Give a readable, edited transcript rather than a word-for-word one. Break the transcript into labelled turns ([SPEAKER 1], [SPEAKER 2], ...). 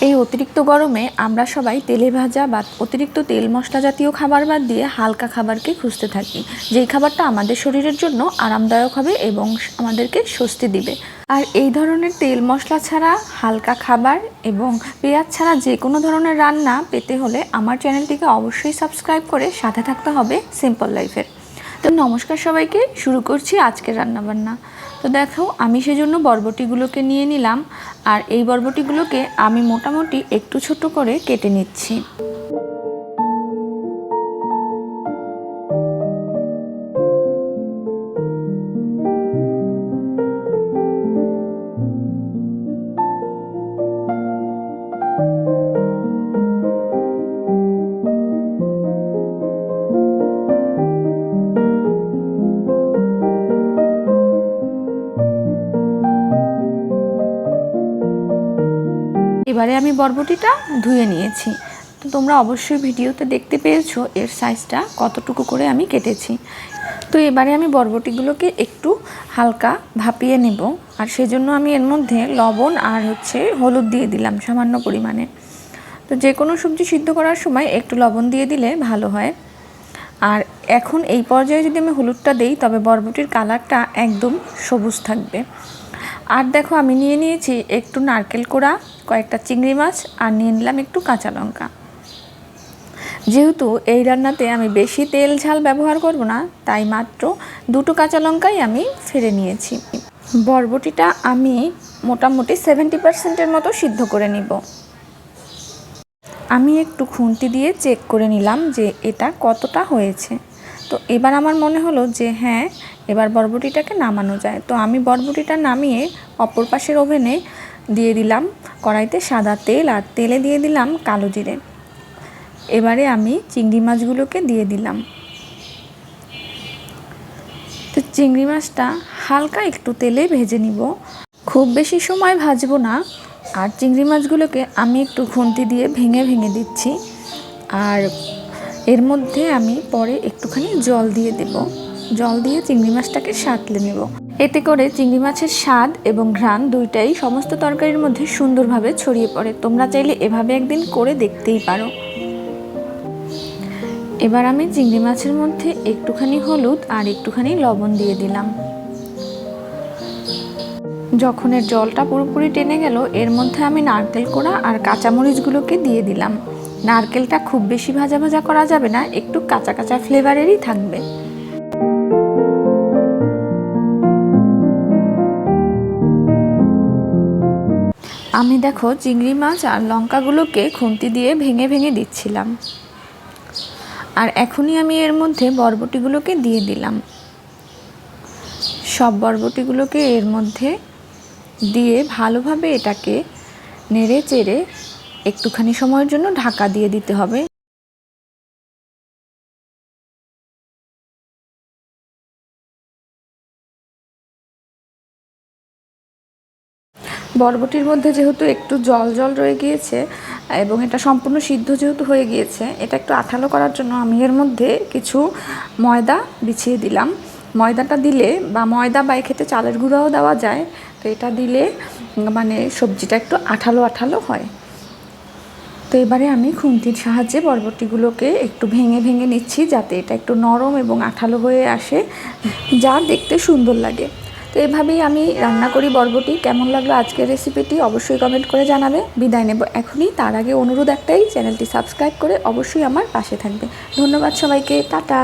[SPEAKER 1] এই অতিরিক্ত গরমে আমরা সবাই তেলে ভাজা বা অতিরিক্ত তেল মশলা জাতীয় খাবার বাদ দিয়ে হালকা খাবারকে খুঁজতে থাকি, যেই খাবারটা আমাদের শরীরের জন্য আরামদায়ক হবে এবং আমাদেরকে স্বস্তি দিবে। আর এই ধরনের তেল মশলা ছাড়া হালকা খাবার এবং পেঁয়াজ ছাড়া যে কোনো ধরনের রান্না পেতে হলে আমার চ্যানেলটিকে অবশ্যই সাবস্ক্রাইব করে সাথে থাকতে হবে সিম্পল লাইফের। তো নমস্কার সবাইকে, শুরু করছি আজকের রান্নাবান্না। তো দেখো, আমি সেজন্য বরবটিগুলোকে নিয়ে নিলাম, আর এই বরবটিগুলোকে আমি মোটামুটি একটু ছোট করে কেটে নিচ্ছি। এবারে আমি বরবটিটা ধুয়ে নিয়েছি। তো তোমরা অবশ্যই ভিডিওতে দেখতে পেয়েছো এর সাইজটা কতটুকু করে আমি কেটেছি। তো এবারে আমি বরবটিগুলোকে একটু হালকা ভাপিয়ে নেব, আর সেজন্য আমি এর মধ্যে লবণ আর হলুদ দিয়ে দিলাম সামান্য পরিমাণে। তো যে কোনো সবজি সিদ্ধ করার সময় একটু লবণ দিয়ে দিলে ভালো হয়। আর এখন এই পর্যায়ে যদি আমি হলুদটা দিই তবে বরবটির কালারটা একদম সবুজ থাকবে। আর দেখো, আমি নিয়ে নিয়েছি একটু নারকেল কোড়া, কয়েকটা চিংড়ি মাছ, আর নিয়ে নিলাম একটু কাঁচা লঙ্কা। যেহেতু এই রান্নাতে আমি বেশি তেল ঝাল ব্যবহার করব না, তাই মাত্র দুটো কাঁচা লঙ্কাই আমি ফেলে নিয়েছি। বরবটিটা আমি মোটামুটি 70% মতো সিদ্ধ করে নিব। আমি একটু খুন্তি দিয়ে চেক করে নিলাম যে এটা কতটা হয়েছে। তো এবার আমার মনে হলো যে হ্যাঁ, এবার বরবটিটাকে নামানো যায়। তো আমি বরবটিটা নামিয়ে অপর পাশের ওভেনে দিয়ে দিলাম কড়াইতে সাদা তেল, আর তেলে দিয়ে দিলাম কালো জিরে। এবারে আমি চিংড়ি মাছগুলোকে দিয়ে দিলাম। তো চিংড়ি মাছটা হালকা একটু তেলে ভেজে নিব, খুব বেশি সময় ভাজবো না। আর চিংড়ি মাছগুলোকে আমি একটু খুন্তি দিয়ে ভেঙে ভেঙে দিচ্ছি, আর এর মধ্যে আমি পরে একটুখানি জল দিয়ে দেব। জল দিয়ে চিংড়ি মাছটাকে সাঁতলে নেব। এতে করে চিংড়ি মাছের স্বাদ এবং ঘ্রাণ দুইটাই সমস্ত তরকারির মধ্যে সুন্দরভাবে ছড়িয়ে পড়ে। তোমরা চাইলে এভাবে একদিন করে দেখতেই পারো। এবার আমি চিংড়ি মাছের মধ্যে একটুখানি হলুদ আর একটুখানি লবণ দিয়ে দিলাম। যখন এর জলটা পুরোপুরি টেনে গেল, এর মধ্যে আমি নারকেল কোড়া আর কাঁচামরিচগুলোকে দিয়ে দিলাম। নারকেলটা খুব বেশি ভাজা ভাজা করা যাবে না, একটু কাঁচা কাঁচা ফ্লেভারেরই থাকবে। আমি দেখো চিংড়ি মাছ আর লঙ্কাগুলোকে খুন্তি দিয়ে ভেঙে ভেঙে দিচ্ছিলাম। আর এখনই আমি এর মধ্যে বরবটিগুলোকে দিয়ে দিলাম। সব বরবটিগুলোকে এর মধ্যে দিয়ে ভালোভাবে এটাকে নেড়ে চেড়ে একটুখানি সময়ের জন্য ঢাকা দিয়ে দিতে হবে। বরবটির মধ্যে যেহেতু একটু জল জল রয়ে গিয়েছে এবং এটা সম্পূর্ণ সিদ্ধ যেহেতু হয়ে গিয়েছে, এটা একটু আঠালো করার জন্য আমি এর মধ্যে কিছু ময়দা বিছিয়ে দিলাম। ময়দাটা দিলে, বা ময়দা বা এক্ষেত্রে চালের গুঁড়াও দেওয়া যায়, তো এটা দিলে মানে সবজিটা একটু আঠালো আঠালো হয়। তো এবারে আমি খুন্তির সাহায্যে বরবটিগুলোকে একটু ভেঙে ভেঙে নিচ্ছি, যাতে এটা একটু নরম এবং আঠালো হয়ে আসে, যা দেখতে সুন্দর লাগে। তো এভাবেই আমি রান্না করি বরবটি। কেমন লাগলো আজকের রেসিপিটি অবশ্যই কমেন্ট করে জানাবে। বিদায় নেব এখনই, তার আগে অনুরোধ একটাই, চ্যানেলটি সাবস্ক্রাইব করে অবশ্যই আমার পাশে থাকবে। ধন্যবাদ সবাইকে, টাটা।